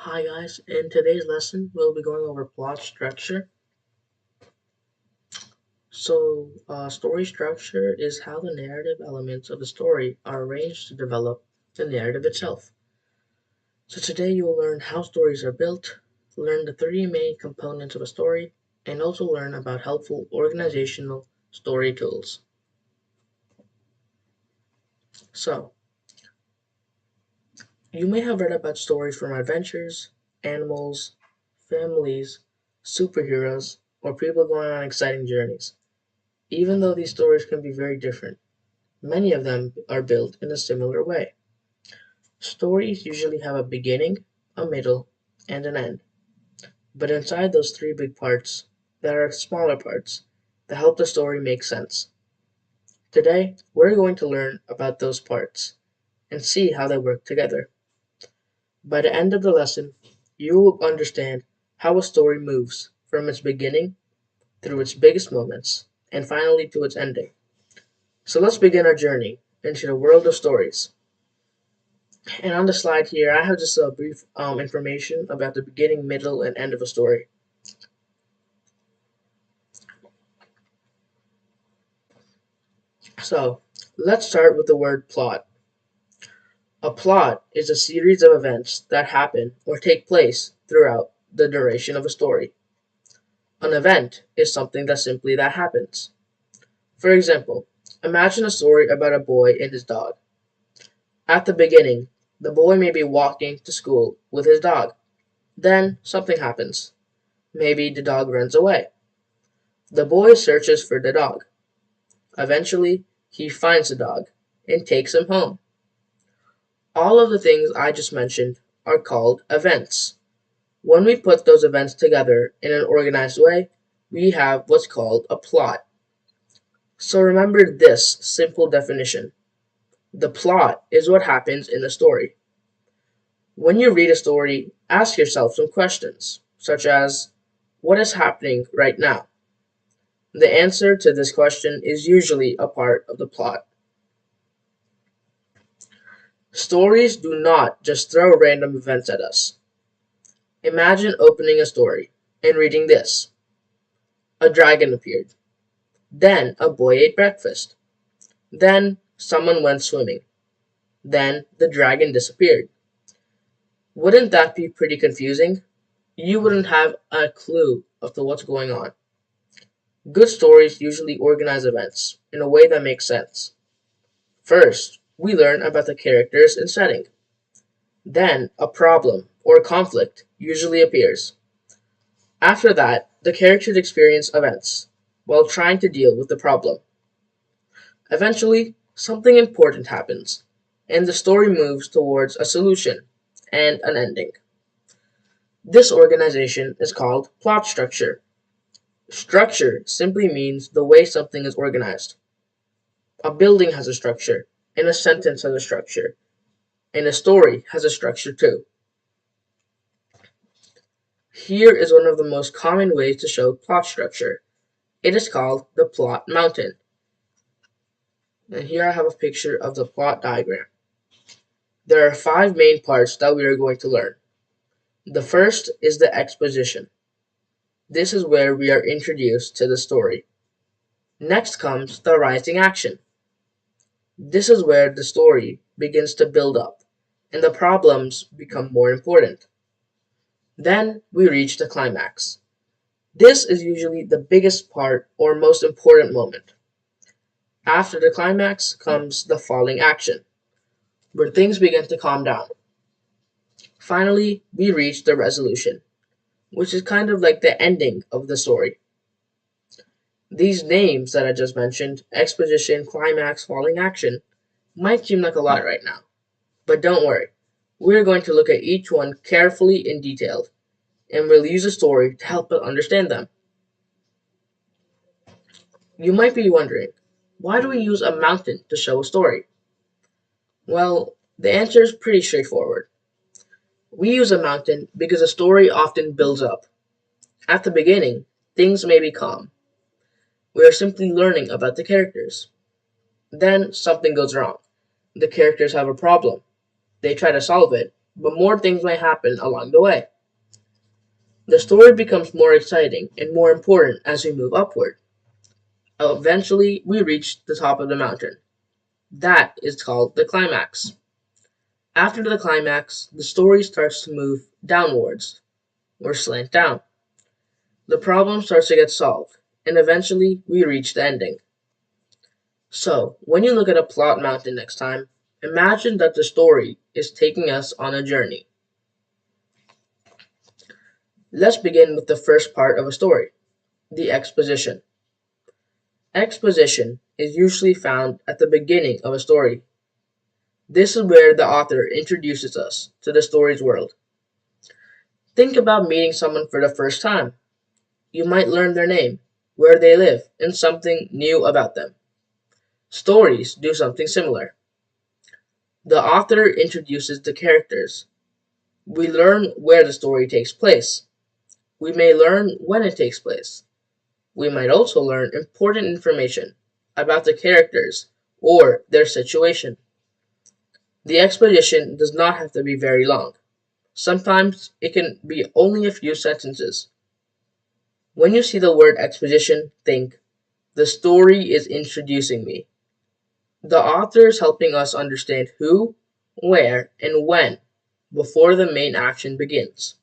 Hi guys, in today's lesson we'll be going over plot structure. Story structure is how the narrative elements of a story are arranged to develop the narrative itself. So today you will learn how stories are built, learn the three main components of a story, and also learn about helpful organizational story tools. So, you may have read about stories from adventures, animals, families, superheroes, or people going on exciting journeys. Even though these stories can be very different, many of them are built in a similar way. Stories usually have a beginning, a middle, and an end. But inside those three big parts, there are smaller parts that help the story make sense. Today, we're going to learn about those parts and see how they work together. By the end of the lesson, you will understand how a story moves from its beginning through its biggest moments and finally to its ending. So let's begin our journey into the world of stories. And on the slide here, I have just a brief information about the beginning, middle, and end of a story. So let's start with the word plot. A plot is a series of events that happen or take place throughout the duration of a story. An event is something that happens. For example, imagine a story about a boy and his dog. At the beginning, the boy may be walking to school with his dog. Then something happens. Maybe the dog runs away. The boy searches for the dog. Eventually, he finds the dog and takes him home. All of the things I just mentioned are called events. When we put those events together in an organized way, we have what's called a plot. So remember this simple definition. The plot is what happens in a story. When you read a story, ask yourself some questions, such as, what is happening right now? The answer to this question is usually a part of the plot. Stories do not just throw random events at us. Imagine opening a story and reading this. A dragon appeared. Then a boy ate breakfast. Then someone went swimming. Then the dragon disappeared. Wouldn't that be pretty confusing? You wouldn't have a clue of what's going on. Good stories usually organize events in a way that makes sense. First, we learn about the characters and setting. Then, a problem or conflict usually appears. After that, the characters experience events while trying to deal with the problem. Eventually, something important happens, and the story moves towards a solution and an ending. This organization is called plot structure. Structure simply means the way something is organized. A building has a structure, and a sentence has a structure, and a story has a structure too. Here is one of the most common ways to show plot structure. It is called the plot mountain. And here I have a picture of the plot diagram. There are five main parts that we are going to learn. The first is the exposition. This is where we are introduced to the story. Next comes the rising action. This is where the story begins to build up and the problems become more important. Then we reach the climax. This is usually the biggest part or most important moment. After the climax comes the falling action, where things begin to calm down. Finally, we reach the resolution, which is kind of like the ending of the story. These names that I just mentioned, exposition, climax, falling action, might seem like a lot right now. But don't worry, we're going to look at each one carefully in detail, and we'll use a story to help us understand them. You might be wondering, why do we use a mountain to show a story? Well, the answer is pretty straightforward. We use a mountain because a story often builds up. At the beginning, things may be calm. We are simply learning about the characters. Then something goes wrong. The characters have a problem. They try to solve it, but more things may happen along the way. The story becomes more exciting and more important as we move upward. Eventually, we reach the top of the mountain. That is called the climax. After the climax, the story starts to move downwards, or slant down. The problem starts to get solved, and eventually we reach the ending. So, when you look at a plot mountain next time, imagine that the story is taking us on a journey. Let's begin with the first part of a story, the exposition. Exposition is usually found at the beginning of a story. This is where the author introduces us to the story's world. Think about meeting someone for the first time. You might learn their name, where they live, and something new about them. Stories do something similar. The author introduces the characters. We learn where the story takes place. We may learn when it takes place. We might also learn important information about the characters or their situation. The exposition does not have to be very long. Sometimes it can be only a few sentences. When you see the word exposition, think, the story is introducing me. The author is helping us understand who, where, and when before the main action begins.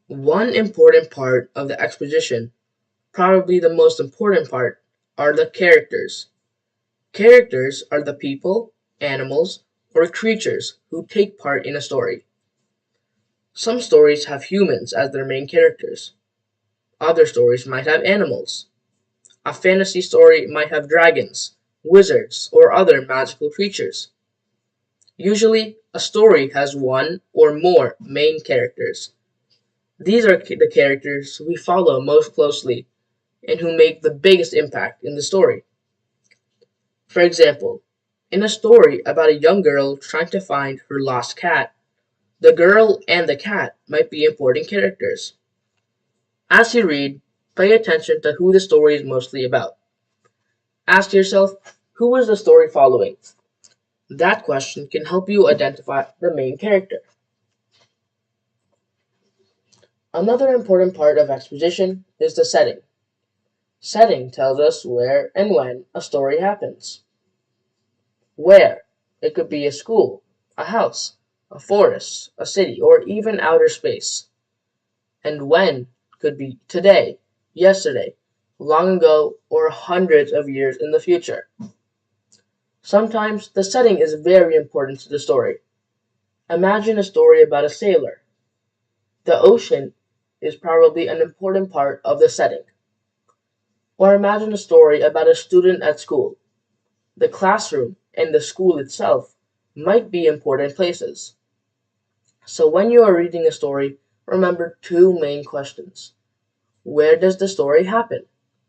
One important part of the exposition, probably the most important part, are the characters. Characters are the people, animals, or creatures who take part in a story. Some stories have humans as their main characters. Other stories might have animals. A fantasy story might have dragons, wizards, or other magical creatures. Usually, a story has one or more main characters. These are the characters we follow most closely and who make the biggest impact in the story. For example, in a story about a young girl trying to find her lost cat, the girl and the cat might be important characters. As you read, pay attention to who the story is mostly about. Ask yourself, who is the story following? That question can help you identify the main character. Another important part of exposition is the setting. Setting tells us where and when a story happens. Where? It could be a school, a house, a forest, a city, or even outer space. And when could be today, yesterday, long ago, or hundreds of years in the future. Sometimes the setting is very important to the story. Imagine a story about a sailor. The ocean is probably an important part of the setting. Or imagine a story about a student at school. The classroom and the school itself might be important places. So when you are reading a story, remember two main questions. Where does the story happen?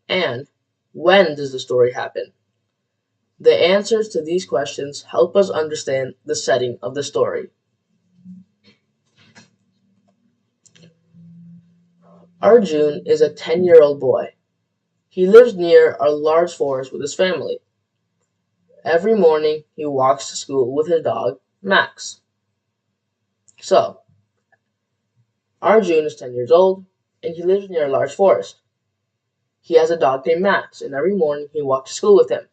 And when does the story happen? The answers to these questions help us understand the setting of the story. Arjun is a 10-year-old boy. He lives near a large forest with his family. Every morning he walks to school with his dog, Max. So, Arjun is 10 years old and he lives near a large forest. He has a dog named Max, and every morning he walks to school with him.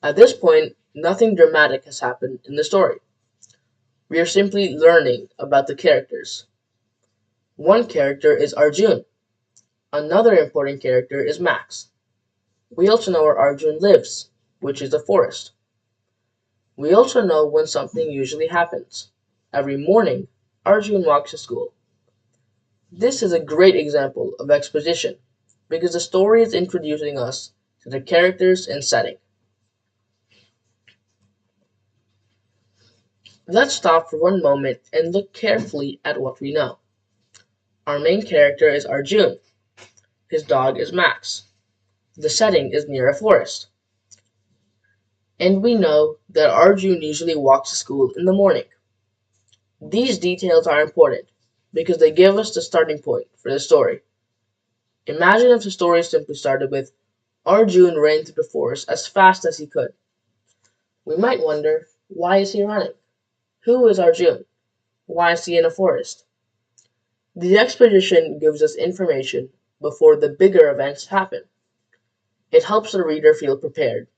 At this point, nothing dramatic has happened in the story. We are simply learning about the characters. One character is Arjun. Another important character is Max. We also know where Arjun lives, which is the forest. We also know when something usually happens. Every morning, Arjun walks to school. This is a great example of exposition because the story is introducing us to the characters and setting. Let's stop for one moment and look carefully at what we know. Our main character is Arjun. His dog is Max. The setting is near a forest. And we know that Arjun usually walks to school in the morning. These details are important because they give us the starting point for the story. Imagine if the story simply started with Arjun ran through the forest as fast as he could. We might wonder, why is he running? Who is Arjun? Why is he in a forest? The exposition gives us information before the bigger events happen. It helps the reader feel prepared.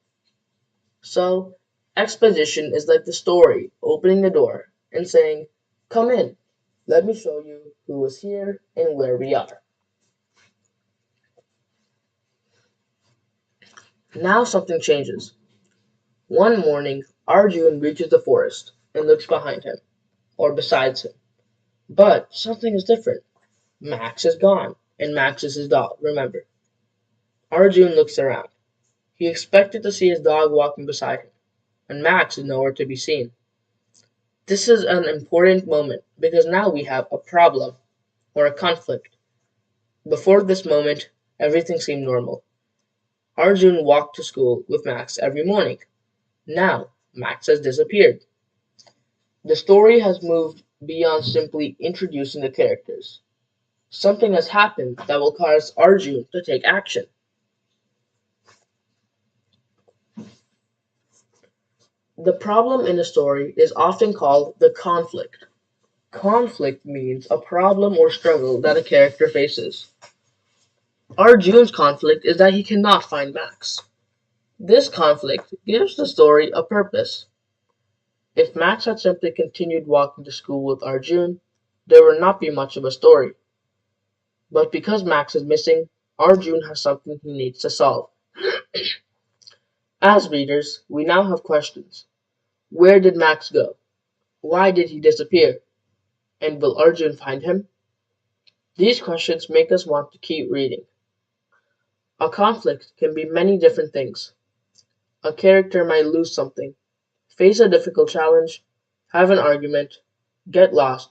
So, exposition is like the story opening the door and saying, "Come in, let me show you who is here and where we are." Now something changes. One morning, Arjun reaches the forest and looks behind him, or besides him. But something is different. Max is gone, and Max is his dog, remember. Arjun looks around. He expected to see his dog walking beside him, and Max is nowhere to be seen. This is an important moment because now we have a problem or a conflict. Before this moment, everything seemed normal. Arjun walked to school with Max every morning. Now, Max has disappeared. The story has moved beyond simply introducing the characters. Something has happened that will cause Arjun to take action. The problem in a story is often called the conflict. Conflict means a problem or struggle that a character faces. Arjun's conflict is that he cannot find Max. This conflict gives the story a purpose. If Max had simply continued walking to school with Arjun, there would not be much of a story. But because Max is missing, Arjun has something he needs to solve. As readers, we now have questions. Where did Max go? Why did he disappear? And will Arjun find him? These questions make us want to keep reading. A conflict can be many different things. A character might lose something, face a difficult challenge, have an argument, get lost,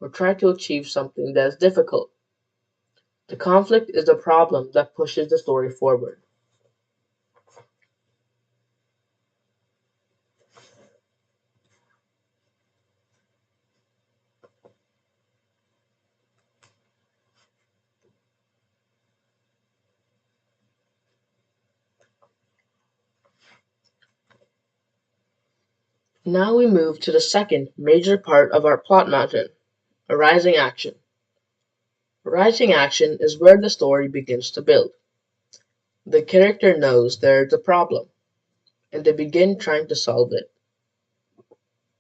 or try to achieve something that is difficult. The conflict is the problem that pushes the story forward. Now we move to the second major part of our plot mountain, rising action. Rising action is where the story begins to build. The character knows there is a problem, and they begin trying to solve it.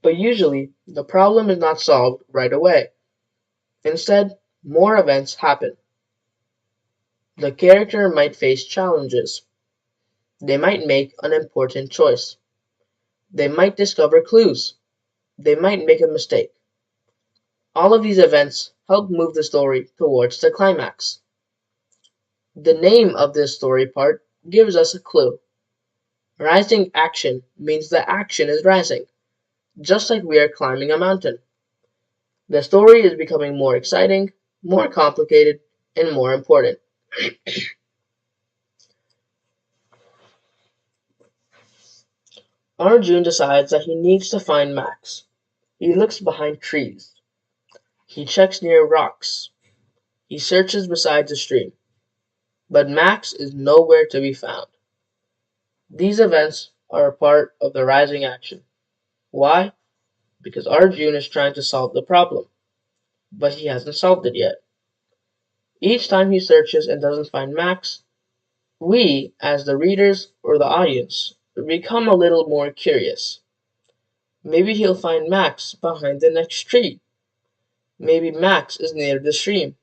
But usually, the problem is not solved right away. Instead, more events happen. The character might face challenges. They might make an important choice. They might discover clues. They might make a mistake. All of these events help move the story towards the climax. The name of this story part gives us a clue. Rising action means the action is rising, just like we are climbing a mountain. The story is becoming more exciting, more complicated, and more important. Arjun decides that he needs to find Max. He looks behind trees. He checks near rocks. He searches beside the stream. But Max is nowhere to be found. These events are a part of the rising action. Why? Because Arjun is trying to solve the problem, but he hasn't solved it yet. Each time he searches and doesn't find Max, we, as the readers or the audience, become a little more curious. Maybe he'll find Max behind the next tree. Maybe Max is near the stream.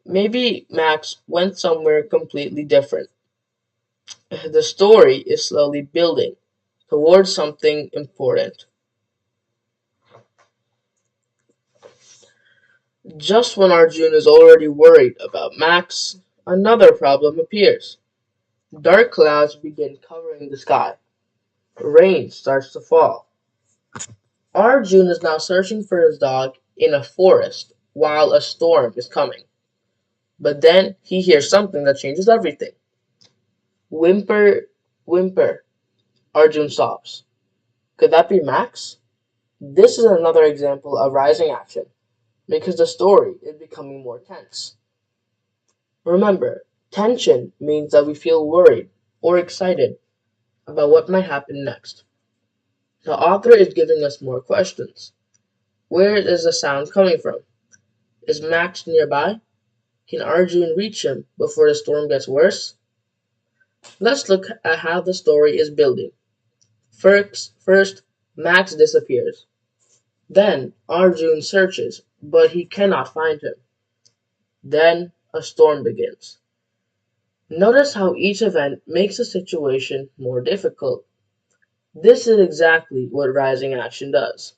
Maybe Max went somewhere completely different. The story is slowly building towards something important. Just when Arjun is already worried about Max, another problem appears. Dark clouds begin covering the sky. Rain starts to fall. Arjun is now searching for his dog in a forest while a storm is coming. But then he hears something that changes everything. Whimper, whimper. Arjun sobs. Could that be Max? This is another example of rising action because the story is becoming more tense. Remember, tension means that we feel worried or excited about what might happen next. The author is giving us more questions. Where is the sound coming from? Is Max nearby? Can Arjun reach him before the storm gets worse? Let's look at how the story is building. First, Max disappears. Then Arjun searches, but he cannot find him. Then a storm begins. Notice how each event makes the situation more difficult. This is exactly what rising action does.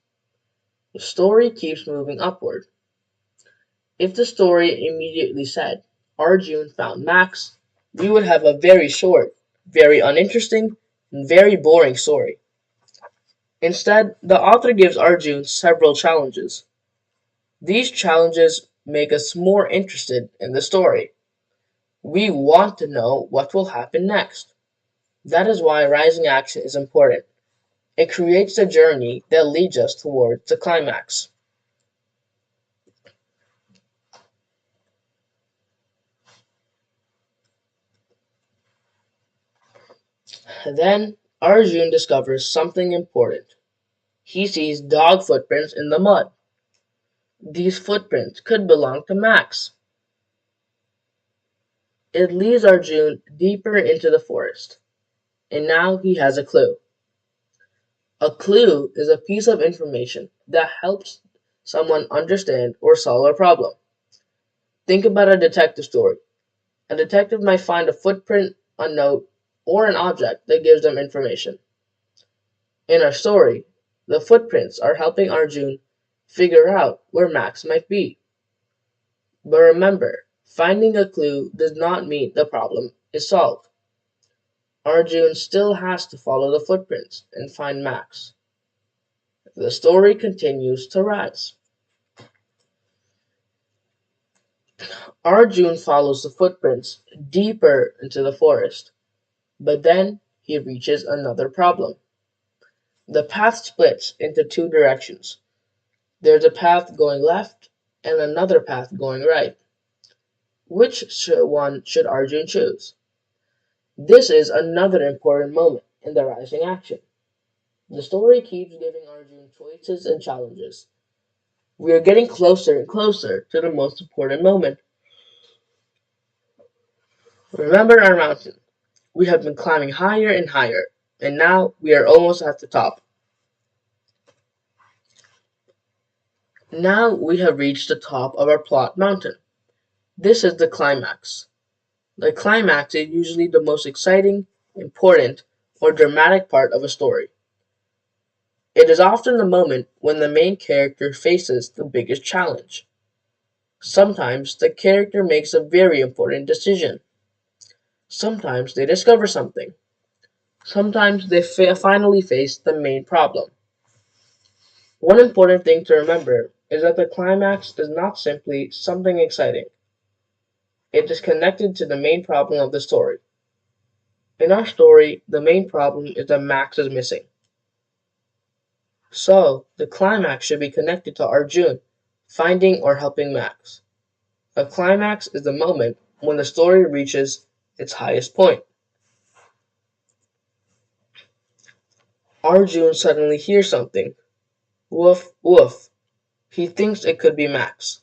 The story keeps moving upward. If the story immediately said Arjun found Max, we would have a very short, very uninteresting, and very boring story. Instead, the author gives Arjun several challenges. These challenges make us more interested in the story. We want to know what will happen next. That is why rising action is important. It creates a journey that leads us towards the climax. Then Arjun discovers something important. He sees dog footprints in the mud. These footprints could belong to Max. It leads Arjun deeper into the forest, and now he has a clue. A clue is a piece of information that helps someone understand or solve a problem. Think about a detective story. A detective might find a footprint, a note, or an object that gives them information. In our story, the footprints are helping Arjun figure out where Max might be. But remember, finding a clue does not mean the problem is solved. Arjun still has to follow the footprints and find Max. The story continues to rise. Arjun follows the footprints deeper into the forest, but then he reaches another problem. The path splits into two directions. There's a path going left and another path going right. One should Arjun choose? This is another important moment in the rising action. The story keeps giving Arjun choices and challenges. We are getting closer and closer to the most important moment. Remember our mountain. We have been climbing higher and higher, and now we are almost at the top. Now we have reached the top of our plot mountain. This is the climax. The climax is usually the most exciting, important, or dramatic part of a story. It is often the moment when the main character faces the biggest challenge. Sometimes the character makes a very important decision. Sometimes they discover something. Sometimes they finally face the main problem. One important thing to remember is that the climax is not simply something exciting. It is connected to the main problem of the story. In our story, the main problem is that Max is missing. So, the climax should be connected to Arjun finding or helping Max. A climax is the moment when the story reaches its highest point. Arjun suddenly hears something. Woof, woof. He thinks it could be Max.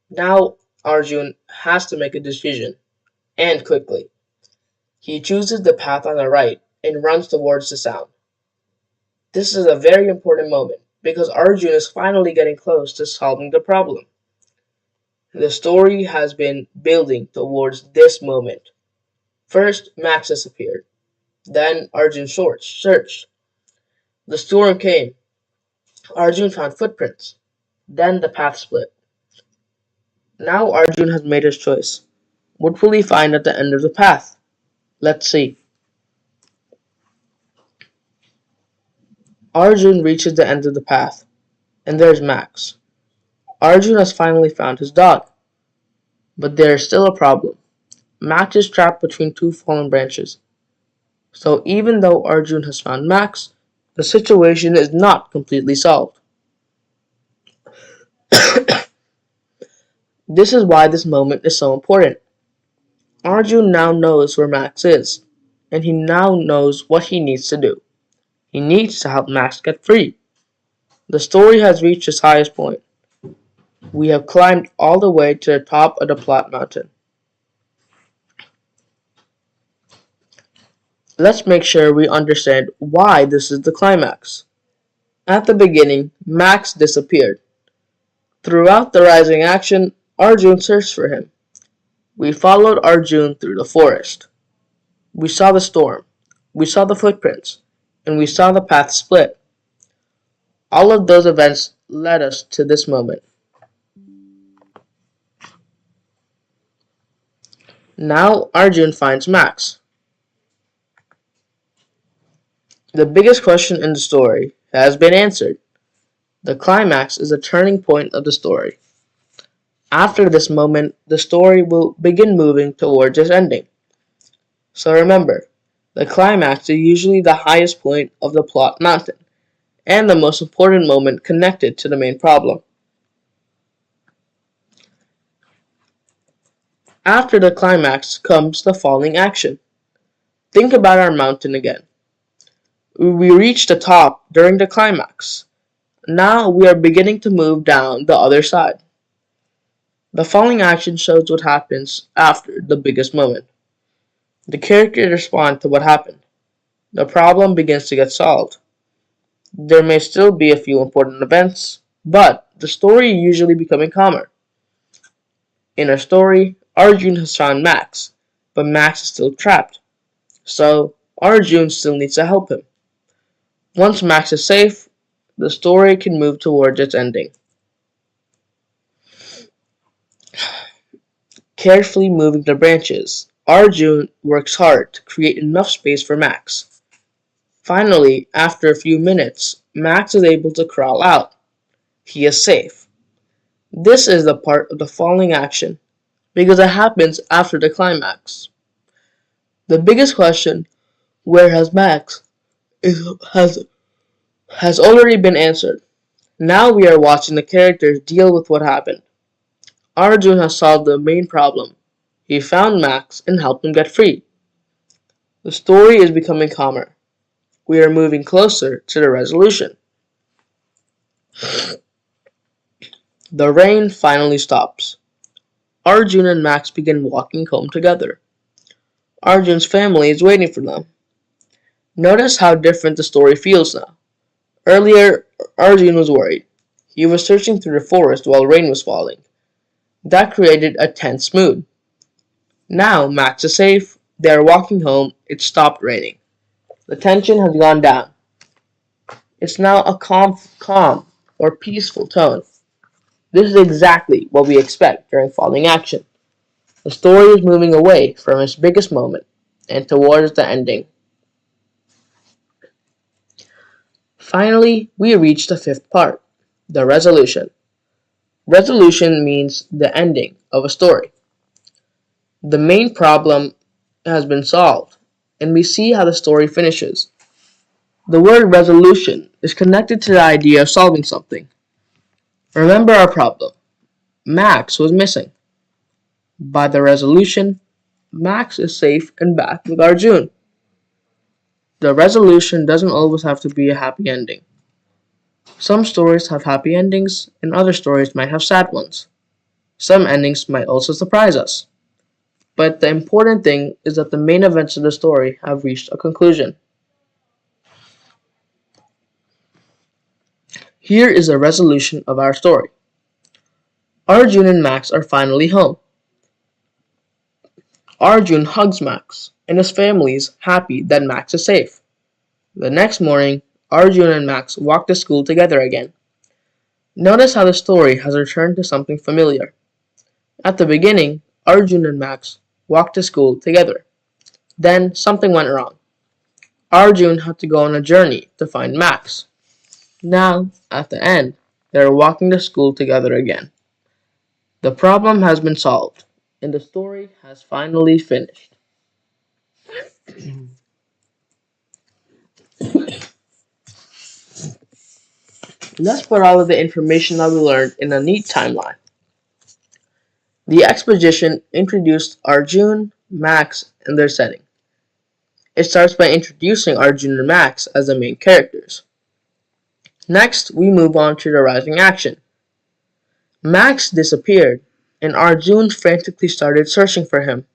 Now Arjun has to make a decision, and quickly. He chooses the path on the right and runs towards the sound. This is a very important moment because Arjun is finally getting close to solving the problem. The story has been building towards this moment. First, Max disappeared. Then Arjun searched. The storm came. Arjun found footprints. Then the path split. Now Arjun has made his choice. What will he find at the end of the path? Let's see. Arjun reaches the end of the path, and there's Max. Arjun has finally found his dog. But there is still a problem. Max is trapped between two fallen branches. So even though Arjun has found Max, the situation is not completely solved. This is why this moment is so important. Arjun now knows where Max is, and he now knows what he needs to do. He needs to help Max get free. The story has reached its highest point. We have climbed all the way to the top of the plot mountain. Let's make sure we understand why this is the climax. At the beginning, Max disappeared. Throughout the rising action, Arjun searched for him. We followed Arjun through the forest. We saw the storm. We saw the footprints. And we saw the path split. All of those events led us to this moment. Now Arjun finds Max. The biggest question in the story has been answered. The climax is a turning point of the story. After this moment, the story will begin moving towards its ending. So remember, the climax is usually the highest point of the plot mountain, and the most important moment connected to the main problem. After the climax comes the falling action. Think about our mountain again. We reach the top during the climax. Now we are beginning to move down the other side. The falling action shows what happens after the biggest moment. The characters respond to what happened. The problem begins to get solved. There may still be a few important events, but the story is usually becoming calmer. In our story, Arjun has found Max, but Max is still trapped. So, Arjun still needs to help him. Once Max is safe, the story can move towards its ending. Carefully moving the branches, Arjun works hard to create enough space for Max. Finally, after a few minutes, Max is able to crawl out. He is safe. This is the part of the falling action because it happens after the climax. The biggest question, where has Max, has already been answered. Now we are watching the characters deal with what happened. Arjun has solved the main problem. He found Max and helped him get free. The story is becoming calmer. We are moving closer to the resolution. The rain finally stops. Arjun and Max begin walking home together. Arjun's family is waiting for them. Notice how different the story feels now. Earlier, Arjun was worried. He was searching through the forest while rain was falling. That created a tense mood. Now Max is safe. They are walking home. It stopped raining. The tension has gone down. It's now a calm or peaceful tone. This is exactly what we expect during falling action. The story is moving away from its biggest moment and towards the ending. Finally, we reach the fifth part, the resolution. Resolution means the ending of a story. The main problem has been solved, and we see how the story finishes. The word resolution is connected to the idea of solving something. Remember our problem. Max was missing. By the resolution, Max is safe and back with Arjun. The resolution doesn't always have to be a happy ending. Some stories have happy endings, and other stories might have sad ones. Some endings might also surprise us. But the important thing is that the main events of the story have reached a conclusion. Here is a resolution of our story. Arjun and Max are finally home. Arjun hugs Max, and his family is happy that Max is safe. The next morning, Arjun and Max walk to school together again. Notice how the story has returned to something familiar. At the beginning, Arjun and Max walked to school together. Then something went wrong. Arjun had to go on a journey to find Max. Now, at the end, they are walking to school together again. The problem has been solved, and the story has finally finished. Let's put all of the information that we learned in a neat timeline. The exposition introduced Arjun, Max, and their setting. It starts by introducing Arjun and Max as the main characters. Next, we move on to the rising action. Max disappeared, and Arjun frantically started searching for him.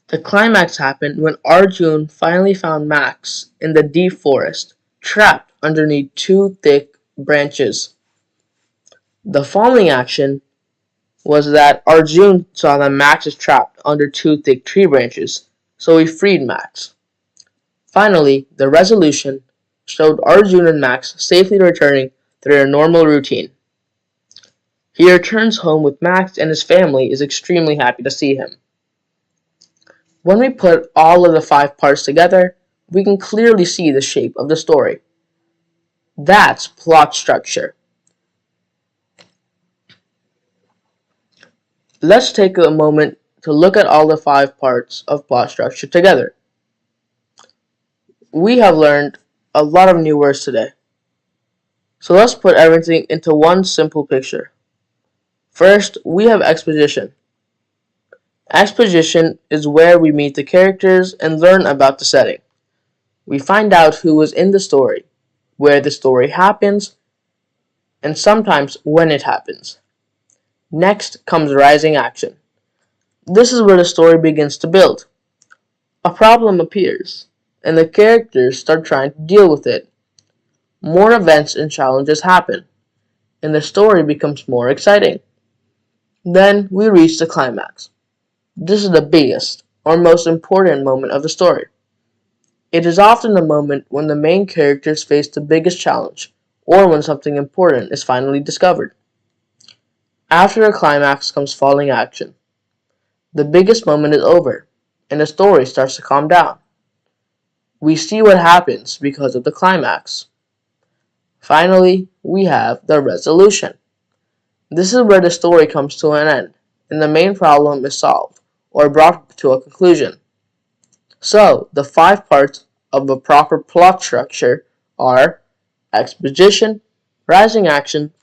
The climax happened when Arjun finally found Max in the deep forest, trapped underneath two thick branches. The falling action was that Arjun saw that Max is trapped under two thick tree branches, so he freed Max. Finally, the resolution showed Arjun and Max safely returning to their normal routine. He returns home with Max and his family is extremely happy to see him. When we put all of the 5 parts together, we can clearly see the shape of the story. That's plot structure. Let's take a moment to look at all the 5 parts of plot structure together. We have learned a lot of new words today. So let's put everything into one simple picture. First, we have exposition. Exposition is where we meet the characters and learn about the setting. We find out who is in the story, where the story happens, and sometimes when it happens. Next comes rising action. This is where the story begins to build. A problem appears, and the characters start trying to deal with it. More events and challenges happen, and the story becomes more exciting. Then we reach the climax. This is the biggest or most important moment of the story. It is often the moment when the main characters face the biggest challenge, or when something important is finally discovered. After the climax comes falling action. The biggest moment is over, and the story starts to calm down. We see what happens because of the climax. Finally, we have the resolution. This is where the story comes to an end, and the main problem is solved, or brought to a conclusion. So, the 5 parts of a proper plot structure are exposition, rising action,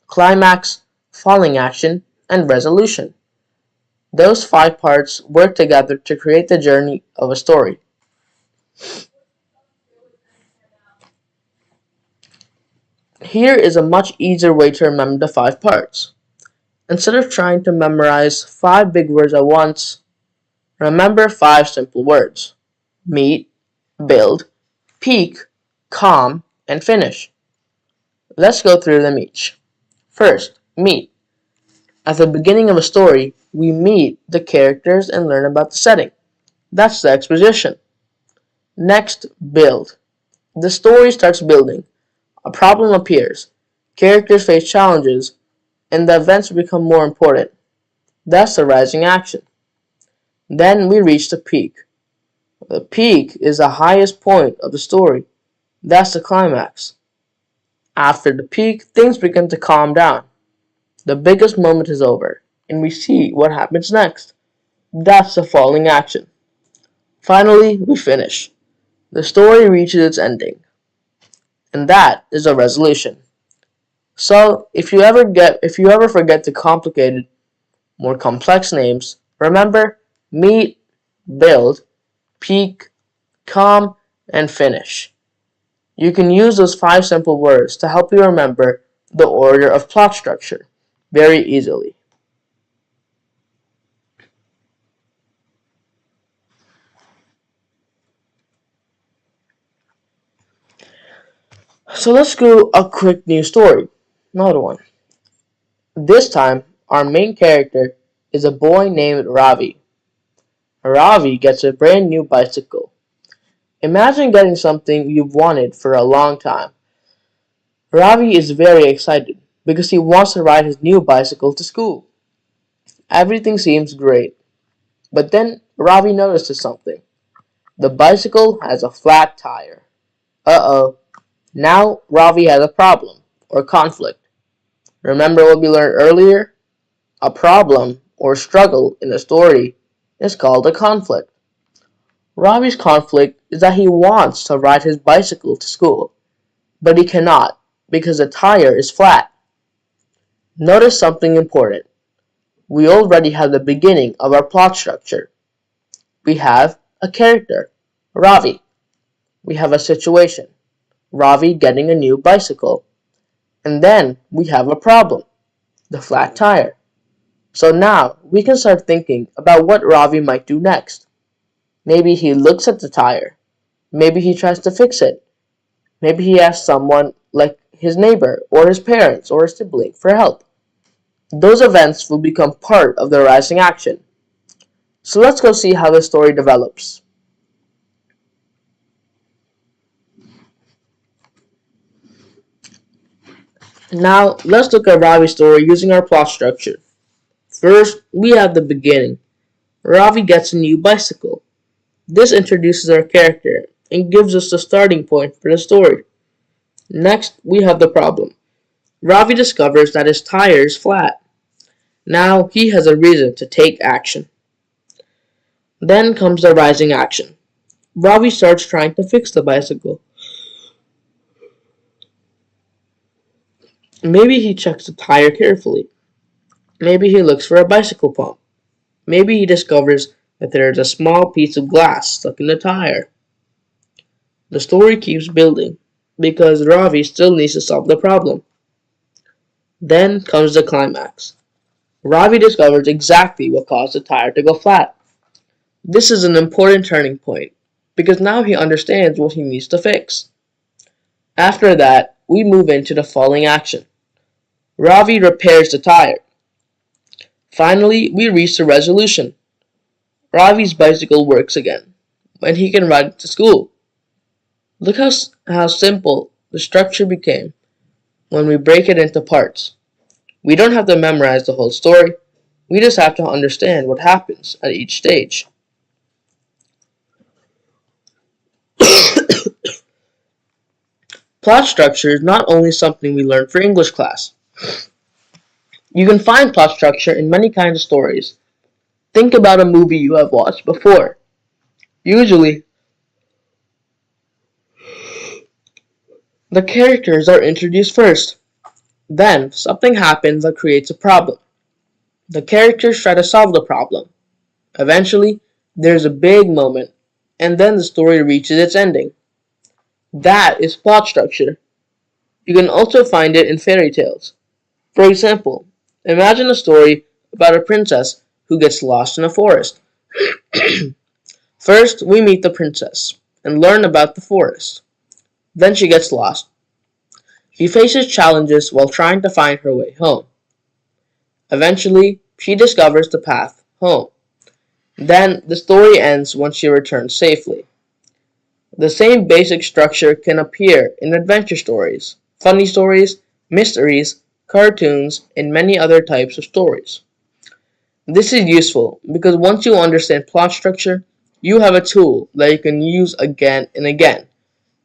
climax, falling action, and resolution. Those 5 parts work together to create the journey of a story. Here is a much easier way to remember the 5 parts. Instead of trying to memorize 5 big words at once, remember 5 simple words. Meet, build, peak, calm, and finish. Let's go through them each. First, meet. At the beginning of a story, we meet the characters and learn about the setting. That's the exposition. Next, build. The story starts building. A problem appears. Characters face challenges, and the events become more important. That's the rising action. Then we reach the peak. The peak is the highest point of the story. That's the climax. After the peak, things begin to calm down. The biggest moment is over, and we see what happens next. That's the falling action. Finally, we finish. The story reaches its ending. And that is a resolution. So, if you ever forget the complicated, more complex names, remember meet, build, peak, calm, and finish. You can use those 5 simple words to help you remember the order of plot structure very easily. So let's do a quick new story. Another one. This time, our main character is a boy named Ravi. Ravi gets a brand new bicycle. Imagine getting something you've wanted for a long time. Ravi is very excited because he wants to ride his new bicycle to school. Everything seems great. But then Ravi notices something. The bicycle has a flat tire. Uh-oh. Now Ravi has a problem, or conflict. Remember what we learned earlier? A problem, or struggle, in a story is called a conflict. Ravi's conflict is that he wants to ride his bicycle to school, but he cannot because the tire is flat. Notice something important. We already have the beginning of our plot structure. We have a character. Ravi. We have a situation. Ravi getting a new bicycle. And then we have a problem. The flat tire. So now we can start thinking about what Ravi might do next. Maybe he looks at the tire. Maybe he tries to fix it. Maybe he asks someone like his neighbor or his parents or a sibling for help. Those events will become part of the rising action. So let's go see how the story develops. Now, let's look at Ravi's story using our plot structure. First, we have the beginning. Ravi gets a new bicycle. This introduces our character and gives us the starting point for the story. Next, we have the problem. Ravi discovers that his tire is flat. Now he has a reason to take action. Then comes the rising action. Ravi starts trying to fix the bicycle. Maybe he checks the tire carefully. Maybe he looks for a bicycle pump. Maybe he discovers that there is a small piece of glass stuck in the tire. The story keeps building because Ravi still needs to solve the problem. Then comes the climax. Ravi discovers exactly what caused the tire to go flat. This is an important turning point because now he understands what he needs to fix. After that, we move into the falling action. Ravi repairs the tire. Finally, we reach the resolution. Ravi's bicycle works again, and he can ride it to school. Look how simple the structure became when we break it into parts. We don't have to memorize the whole story, we just have to understand what happens at each stage. Plot structure is not only something we learn for English class. You can find plot structure in many kinds of stories. Think about a movie you have watched before. Usually, the characters are introduced first. Then, something happens that creates a problem. The characters try to solve the problem. Eventually, there's a big moment, and then the story reaches its ending. That is plot structure. You can also find it in fairy tales. For example, imagine a story about a princess who gets lost in a forest. First, we meet the princess and learn about the forest. Then she gets lost. She faces challenges while trying to find her way home. Eventually, she discovers the path home. Then, the story ends when she returns safely. The same basic structure can appear in adventure stories, funny stories, mysteries, cartoons, and many other types of stories. This is useful because once you understand plot structure, you have a tool that you can use again and again,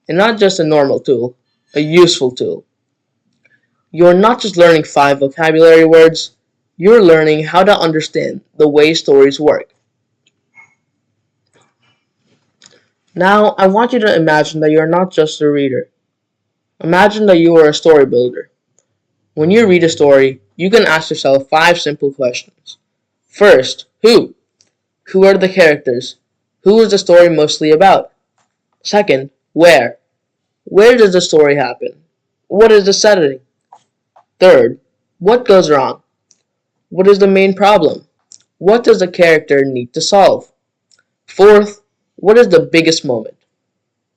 and not just a normal tool, a useful tool. You are not just learning 5 vocabulary words, you're learning how to understand the way stories work. Now, I want you to imagine that you are not just a reader. Imagine that you are a story builder. When you read a story, you can ask yourself 5 simple questions. First, who? Who are the characters? Who is the story mostly about? Second, where? Where does the story happen? What is the setting? Third, what goes wrong? What is the main problem? What does the character need to solve? Fourth, what is the biggest moment?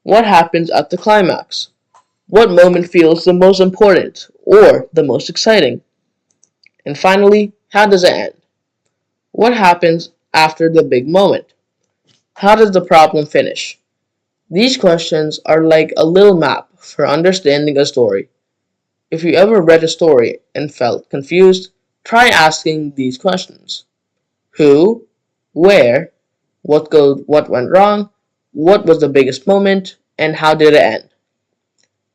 What happens at the climax? What moment feels the most important or the most exciting? And finally, how does it end? What happens after the big moment? How does the problem finish? These questions are like a little map for understanding a story. If you ever read a story and felt confused, try asking these questions. Who? Where? What went wrong? What was the biggest moment? And how did it end?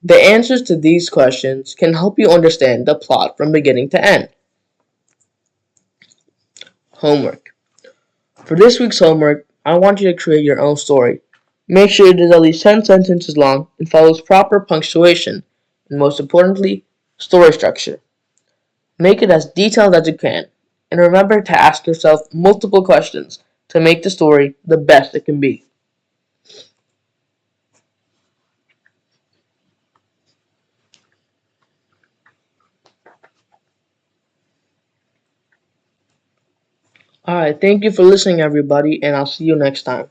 The answers to these questions can help you understand the plot from beginning to end. Homework. For this week's homework, I want you to create your own story. Make sure it is at least 10 sentences long and follows proper punctuation, and most importantly, story structure. Make it as detailed as you can, and remember to ask yourself multiple questions to make the story the best it can be. Alright, thank you for listening, everybody, and I'll see you next time.